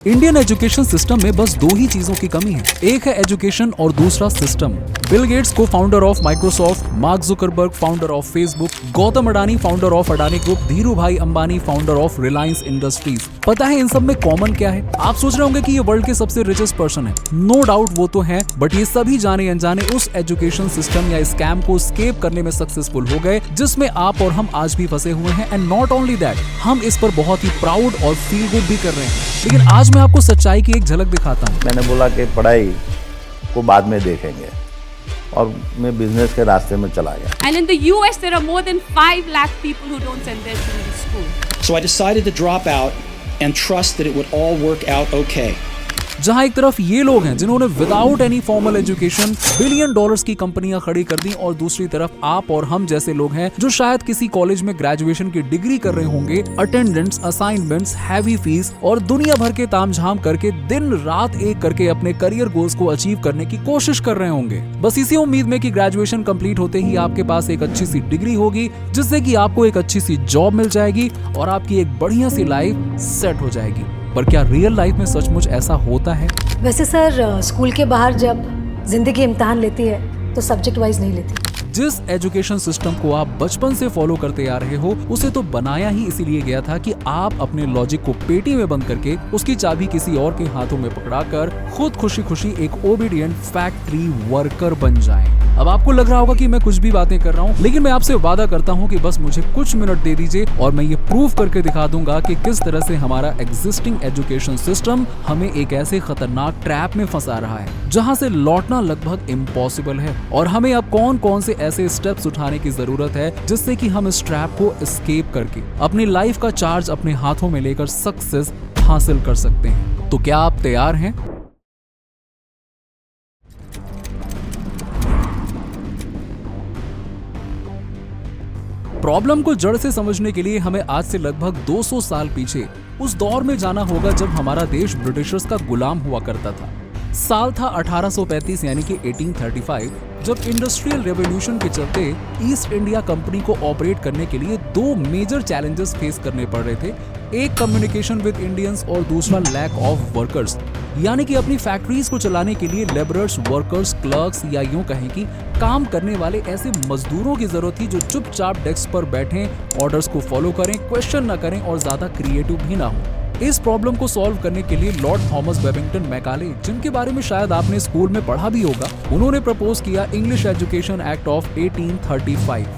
Indian education system में बस दो ही चीजों की कमी है, एक है एजुकेशन और दूसरा सिस्टम। बिल गेट्स को founder of Microsoft, Mark Zuckerberg founder of Facebook, Gautam Adani founder of Adani group, Dhirubhai Ambani founder of Reliance industries. पता है इन सब में कॉमन क्या है? आप सोच रहे होंगे कि ये वर्ल्ड के सबसे रिचेस्ट पर्सन है। नो डाउट वो तो है, बट ये सभी जाने अनजाने उस एजुकेशन सिस्टम या स्कैम को स्केप करने में सक्सेसफुल हो गए जिसमें आप और हम आज भी फंसे हुए हैं। एंड नॉट ओनली दैट, हम इस पर बहुत ही प्राउड और फील गुड भी कर रहे हैं। लेकिन आज मैं आपको सच्चाई की एक झलक दिखाता हूँ। मैंने बोला कि पढ़ाई को बाद में देखेंगे और मैं बिजनेस के रास्ते में चला गया। And in the US there are more than 5 lakh people who don't send their children to school. So I decided to drop out and trust that it would all work out okay. जहां एक तरफ ये लोग हैं जिन्होंने without any formal education billion dollars की कंपनियां खड़ी कर दी, और दूसरी तरफ आप और हम जैसे लोग हैं जो शायद किसी कॉलेज में ग्रेजुएशन की डिग्री कर रहे होंगे, अटेंडेंस, असाइनमेंट्स, हैवी फीस और दुनिया भर के तामझाम करके दिन रात एक करके अपने करियर गोल्स को अचीव करने की कोशिश कर रहे होंगे, बस इसी उम्मीद में कि ग्रेजुएशन कंप्लीट होते ही आपके पास एक अच्छी सी डिग्री होगी जिससे कि आपको एक अच्छी सी जॉब मिल जाएगी और आपकी एक बढ़िया सी लाइफ सेट हो जाएगी। पर क्या रियल लाइफ में सचमुच ऐसा होता है? वैसे सर, स्कूल के बाहर जब जिंदगी इम्तिहान लेती है तो सब्जेक्ट वाइज नहीं लेती। जिस एजुकेशन सिस्टम को आप बचपन से फॉलो करते आ रहे हो उसे तो बनाया ही इसीलिए गया था कि आप अपने लॉजिक को पेटी में बंद करके उसकी चाबी किसी और के हाथों में पकड़ाकर खुद खुशी खुशी एक ओबीडिएंट फैक्ट्री वर्कर बन जाएं। अब आपको लग रहा होगा कि मैं कुछ भी बातें कर रहा हूँ, लेकिन मैं आपसे वादा करता हूँ कि बस मुझे कुछ मिनट दे दीजिए और मैं ये प्रूव करके दिखा दूंगा कि किस तरह से हमारा एग्जिस्टिंग एजुकेशन सिस्टम हमें एक ऐसे खतरनाक ट्रैप में फंसा रहा है जहाँ से लौटना लगभग इम्पॉसिबल है, और हमें अब कौन कौन से ऐसे स्टेप्स उठाने की जरूरत है जिससे कि हम इस ट्रैप को एस्केप करके अपनी लाइफ का चार्ज अपने हाथों में लेकर सक्सेस हासिल कर सकते हैं। तो क्या आप तैयार हैं? प्रॉब्लम को जड़ से समझने के लिए हमें आज से लगभग 200 साल पीछे उस दौर में जाना होगा जब हमारा देश ब्रिटिशर्स का गुलाम हुआ करता था। साल था 1835 यानी कि 1835, जब इंडस्ट्रियल रेवोल्यूशन के चलते ईस्ट इंडिया कंपनी को ऑपरेट करने के लिए दो मेजर चैलेंजेस फेस करने पड़ रहे थे। एक कम्युनिकेशन विद इंडियंस और दूसरा लैक ऑफ वर्कर्स, यानी कि अपनी फैक्ट्रीज को चलाने के लिए लेबरर्स, वर्कर्स, क्लर्क्स या यूं कहें कि काम करने वाले ऐसे मजदूरों की जरूरत थी जो चुपचाप डेस्क पर बैठें, ऑर्डर्स को फॉलो करें, क्वेश्चन न करें और ज्यादा क्रिएटिव भी ना हो। इस प्रॉब्लम को सॉल्व करने के लिए लॉर्ड थॉमस बेबिंगटन मैकाले, जिनके बारे में शायद आपने स्कूल में पढ़ा भी होगा, उन्होंने प्रपोज किया इंग्लिश एजुकेशन एक्ट ऑफ 1835।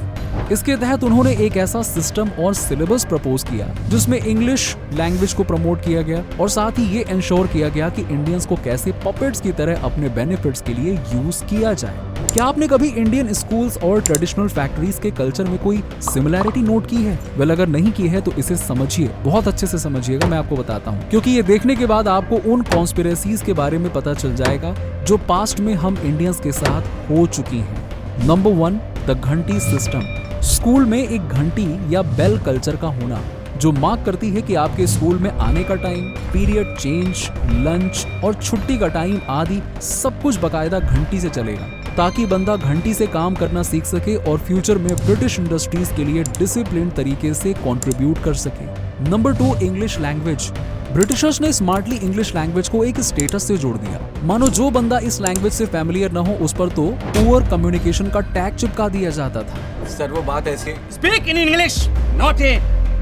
इसके तहत उन्होंने एक ऐसा सिस्टम और सिलेबस प्रपोज किया जिसमें इंग्लिश लैंग्वेज को प्रमोट किया गया और साथ ही ये इंश्योर किया गया कि इंडियंस को कैसे पपेट्स की तरह अपने बेनिफिट्स के लिए यूज किया जाए। क्या आपने कभी इंडियन स्कूल्स और ट्रेडिशनल फैक्ट्रीज के कल्चर में कोई सिमिलैरिटी नोट की है? वेल, अगर नहीं की है तो इसे समझिए, बहुत अच्छे से समझिएगा, मैं आपको बताता हूँ, क्योंकि ये देखने के बाद आपको उन कॉन्स्पिरेसीज के बारे में पता चल जाएगा जो पास्ट में हम इंडियंस के साथ हो चुकी हैं। नंबर 1, द घंटी सिस्टम। स्कूल में एक घंटी या बेल कल्चर का होना जो मार्क करती है कि आपके स्कूल में आने का टाइम, पीरियड चेंज, लंच और छुट्टी का टाइम आदि सब कुछ बकायदा घंटी से चलेगा, ताकि बंदा घंटी से काम करना सीख सके और फ्यूचर में ब्रिटिश इंडस्ट्रीज के लिए डिसिप्लिन तरीके से कंट्रीब्यूट कर सके। Number 2, English language. ब्रिटिशर्स ने स्मार्टली इंग्लिश लैंग्वेज को एक स्टेटस से जोड़ दिया। मानो जो बंदा इस लैंग्वेज से फैमिलियर न हो उस पर तो पुअर कम्युनिकेशन का टैग चिपका दिया जाता था। सर वो बात ऐसी, speak in English not a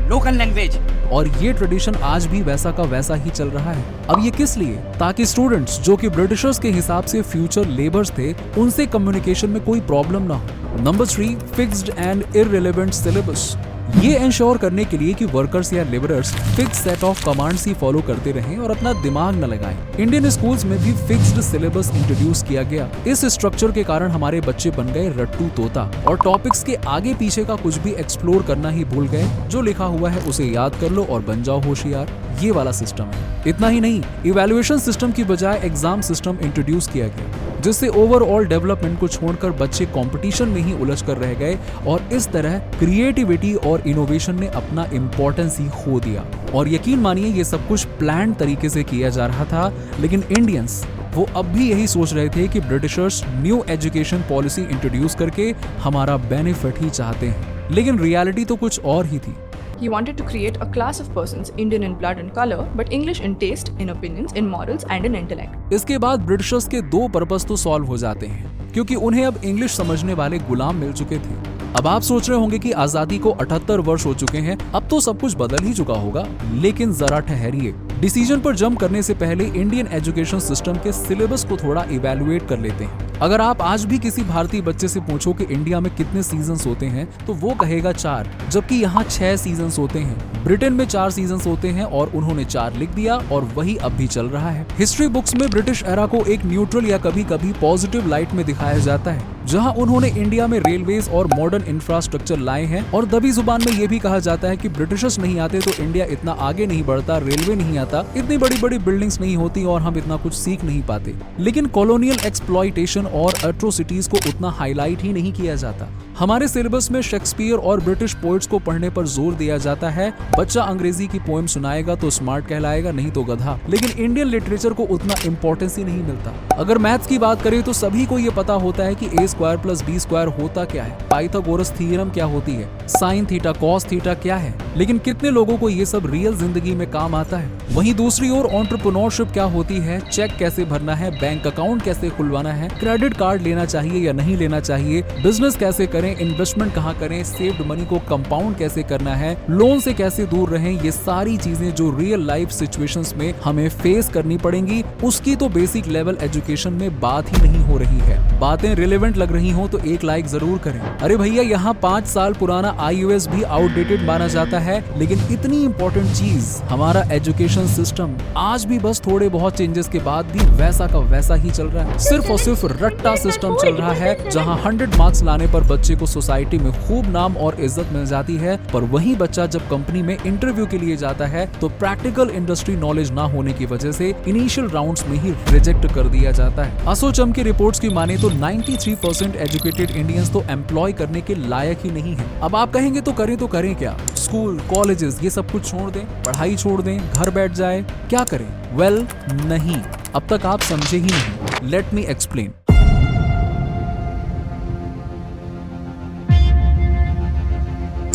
local language. और ये ट्रेडिशन आज भी वैसा का वैसा ही चल रहा है। अब ये किस लिए? ताकि स्टूडेंट्स जो कि ब्रिटिशर्स के हिसाब से फ्यूचर लेबर्स थे उनसे कम्युनिकेशन में कोई प्रॉब्लम ना हो। Number 3, fixed and irrelevant syllabus. ये इंश्योर करने के लिए कि वर्कर्स या labourers fix set of commands he follow करते रहें और अपना दिमाग न लगाएं। इंडियन स्कूल्स में भी फिक्स्ड सिलेबस इंट्रोड्यूस किया गया। इस स्ट्रक्चर के कारण हमारे बच्चे बन गए रट्टू तोता और टॉपिक्स के आगे पीछे का कुछ भी एक्सप्लोर करना ही भूल गए। जो लिखा हुआ है उसे याद कर लो और बन जाओ होशियार, ये वाला सिस्टम है। इतना ही नहीं, इवैल्यूएशन सिस्टम की बजाय एग्जाम सिस्टम इंट्रोड्यूस किया गया जिससे ओवरऑल डेवलपमेंट को छोड़कर बच्चे कंपटीशन में ही उलझ कर रह गए और इस तरह क्रिएटिविटी और इनोवेशन ने अपना इम्पोर्टेंस ही खो दिया। और यकीन मानिए ये सब कुछ प्लान तरीके से किया जा रहा था, लेकिन इंडियंस वो अब भी यही सोच रहे थे कि Britishers new education policy introduce करके हमारा बेनिफिट ही चाहते हैं, लेकिन रियलिटी तो कुछ और ही थी। He wanted to create a class of persons, Indian in blood and color, but English in taste, in opinions, in morals and in intellect. इसके बाद ब्रिटिशर्स के दो पर्पस तो सॉल्व हो जाते हैं, क्योंकि उन्हें अब इंग्लिश समझने वाले गुलाम मिल चुके थे। अब आप सोच रहे होंगे कि आजादी को 78 वर्ष हो चुके हैं, अब तो सब कुछ बदल ही चुका होगा, लेकिन जरा ठहरिए। डिसीजन पर जंप करने से पहले इंडियन एजुकेशन सिस्टम के सिलेबस को थोड़ा इवैल्यूएट कर लेते हैं। अगर आप आज भी किसी भारतीय बच्चे से पूछो कि इंडिया में कितने सीजन्स होते हैं, तो वो कहेगा 4, जबकि यहाँ 6 सीजन्स होते हैं। ब्रिटेन में 4 सीजन्स होते हैं और उन्होंने 4 लिख दिया और वही अब भी चल रहा है। हिस्ट्री बुक्स में ब्रिटिश एरा को एक न्यूट्रल या कभी कभी पॉजिटिव लाइट में दिखाया जाता है, जहां उन्होंने इंडिया में रेलवेज और मॉडर्न इंफ्रास्ट्रक्चर लाए हैं, और दबी जुबान में ये भी कहा जाता है कि ब्रिटिशर्स नहीं आते तो इंडिया इतना आगे नहीं बढ़ता, रेलवे नहीं आता, इतनी बड़ी बड़ी बिल्डिंग्स नहीं होती और हम इतना कुछ सीख नहीं पाते। लेकिन कॉलोनियल एक्सप्लॉइटेशन और एट्रोसिटीज को उतना हाईलाइट ही नहीं किया जाता। हमारे सिलेबस में शेक्सपियर और ब्रिटिश पोइट्स को पढ़ने पर जोर दिया जाता है। बच्चा अंग्रेजी की पोएम सुनाएगा तो स्मार्ट कहलाएगा, नहीं तो गधा। लेकिन इंडियन लिटरेचर को उतना इंपॉर्टेंस ही नहीं मिलता। अगर मैथ्स की बात करें तो सभी को ये पता होता है कि a² + b² होता क्या है, पाइथागोरस थ्योरम क्या होती है, साइन थीटा कॉस थीटा क्या है, लेकिन कितने लोगों को ये सब रियल जिंदगी में काम आता है। वहीं दूसरी ओर एंटरप्रेन्योरशिप क्या होती है, चेक कैसे भरना है, बैंक अकाउंट कैसे खुलवाना है, क्रेडिट कार्ड लेना चाहिए या नहीं लेना चाहिए, बिजनेस कैसे करें, इन्वेस्टमेंट कहाँ करें, सेव्ड मनी को कंपाउंड कैसे करना है, लोन से कैसे दूर रहें, ये सारी चीजें जो रियल लाइफ सिचुएशंस में हमें फेस करनी पड़ेंगी, उसकी तो बेसिक लेवल एजुकेशन में बात ही नहीं हो रही है। बातें रिलेवेंट लग रही हो तो एक लाइक जरूर करें। अरे भैया, यहाँ 5 साल पुराना iOS भी आउटडेटेड माना जाता है, लेकिन इतनी इंपॉर्टेंट चीज हमारा एजुकेशन सिस्टम आज भी बस थोड़े बहुत चेंजेस के बाद भी वैसा का वैसा ही चल रहा है। सिर्फ और सिर्फ रट्टा सिस्टम चल रहा है, जहाँ 100 मार्क्स लाने पर बच्चे को सोसाइटी में खूब नाम और इज्जत मिल जाती है, पर वही बच्चा जब कंपनी में इंटरव्यू के लिए जाता है तो प्रैक्टिकल इंडस्ट्री नॉलेज ना होने की वजह से इनिशियल राउंड्स में ही रिजेक्ट कर दिया जाता है। असोचम की रिपोर्ट्स की माने तो 93% एजुकेटेड इंडियंस तो एम्प्लॉय करने के लायक ही नहीं है। अब आप कहेंगे तो करें क्या? स्कूल, कॉलेजेस ये सब कुछ छोड़ दें, पढ़ाई छोड़ दें, घर बैठ जाए, क्या करें? वेल, नहीं, अब तक आप समझे ही नहीं। Let me explain.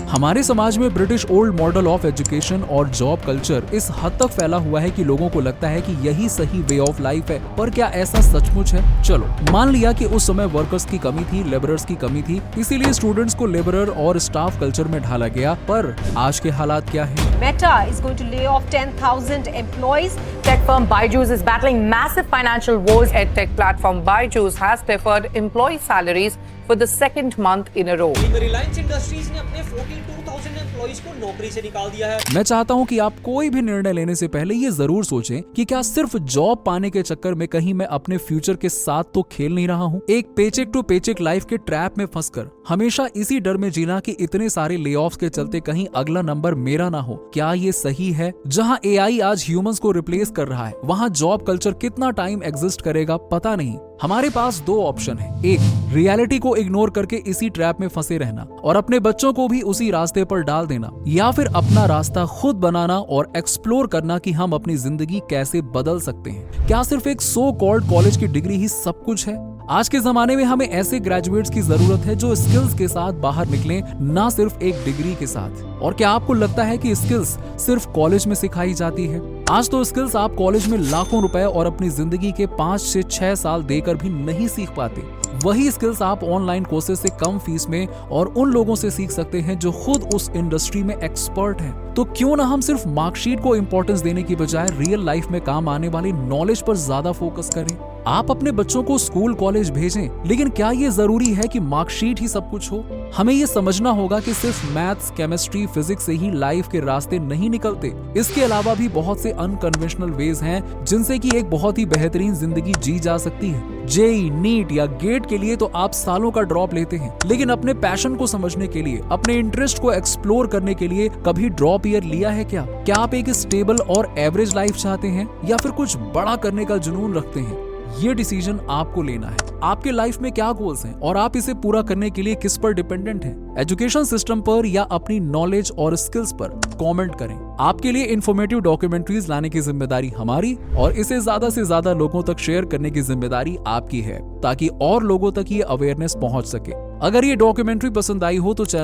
हमारे समाज में British old model of education और जॉब कल्चर इस हद तक फैला हुआ है कि लोगों को लगता है कि यही सही वे ऑफ लाइफ है। पर क्या ऐसा सचमुच है? चलो मान लिया कि उस समय वर्कर्स की कमी थी, लेबरर्स की कमी थी, इसीलिए स्टूडेंट्स को लेबरर और स्टाफ कल्चर में ढाला गया। पर आज के हालात क्या है? Meta is going to lay off 10,000 employees. Tech firm Byju's is battling massive financial woes. EdTech platform Byju's has deferred employee salaries for the second month in a row. Reliance industries ने अपने 42,000 एम्प्लॉइज को नौकरी से निकाल दिया है। मैं चाहता हूं कि आप कोई भी निर्णय लेने से पहले ये जरूर सोचें कि क्या सिर्फ जॉब पाने के चक्कर में कहीं मैं अपने फ्यूचर के साथ तो खेल नहीं रहा हूं। एक पेचेक टू पेचेक लाइफ के ट्रैप में फंसकर हमेशा इसी डर में जीना कि इतने सारे लेऑफ्स के चलते कहीं अगला नंबर मेरा ना हो, क्या ये सही है? जहां एआई आज ह्यूमंस को रिप्लेस कर रहा है, वहां जॉब कल्चर कितना टाइम एग्जिस्ट करेगा पता नहीं। हमारे पास 2 ऑप्शन है। एक, रियलिटी को इग्नोर करके इसी ट्रैप में फंसे रहना और अपने बच्चों को भी उसी रास्ते पर डाल देना, या फिर अपना रास्ता खुद बनाना और एक्सप्लोर करना कि हम अपनी जिंदगी कैसे बदल सकते हैं। क्या सिर्फ एक सो कॉल्ड कॉलेज की डिग्री ही सब कुछ है? आज के जमाने में हमें ऐसे ग्रेजुएट्स की जरूरत है जो स्किल्स के साथ बाहर निकलें, ना सिर्फ एक डिग्री के साथ। और क्या आपको लगता है कि स्किल्स सिर्फ कॉलेज में सिखाई जाती है? आज तो स्किल्स आप कॉलेज में लाखों रुपए और अपनी जिंदगी के 5 से 6 साल देकर भी नहीं सीख पाते। वही स्किल्स आप ऑनलाइन कोर्सेज से कम फीस में और उन लोगों से सीख सकते हैं जो खुद उस इंडस्ट्री में एक्सपर्ट हैं। तो क्यों ना हम सिर्फ मार्कशीट को इंपॉर्टेंस देने की बजाय रियल लाइफ में काम आने वाली नॉलेज पर ज्यादा फोकस करें। आप अपने बच्चों को स्कूल कॉलेज भेजें, लेकिन क्या ये जरूरी है कि मार्कशीट ही सब कुछ हो? हमें ये समझना होगा कि सिर्फ मैथ्स, केमिस्ट्री, फिजिक्स से ही लाइफ के रास्ते नहीं निकलते। इसके अलावा भी बहुत से अनकन्वेंशनल वेज हैं जिनसे कि एक बहुत ही बेहतरीन जिंदगी जी जा सकती है। जेई, नीट या गेट के लिए तो आप सालों का ड्रॉप लेते हैं, लेकिन अपने पैशन को समझने के लिए, अपने इंटरेस्ट को एक्सप्लोर करने के लिए कभी ड्रॉप ईयर लिया है क्या? क्या आप एक स्टेबल और एवरेज लाइफ चाहते हैं या फिर कुछ बड़ा करने का जुनून रखते हैं? ये डिसीजन आपको लेना है। आपके लाइफ में क्या गोल्स हैं और आप इसे पूरा करने के लिए किस पर डिपेंडेंट हैं? एजुकेशन सिस्टम पर या अपनी नॉलेज और स्किल्स पर कमेंट करें। आपके लिए इंफॉर्मेटिव डॉक्यूमेंट्रीज लाने की जिम्मेदारी हमारी और इसे ज्यादा से ज्यादा लोगों तक शेयर करने की जिम्मेदारी आपकी है, ताकि और लोगों तक ये अवेयरनेस पहुंच सके। अगर ये डॉक्यूमेंट्री पसंद आई हो तो चैनल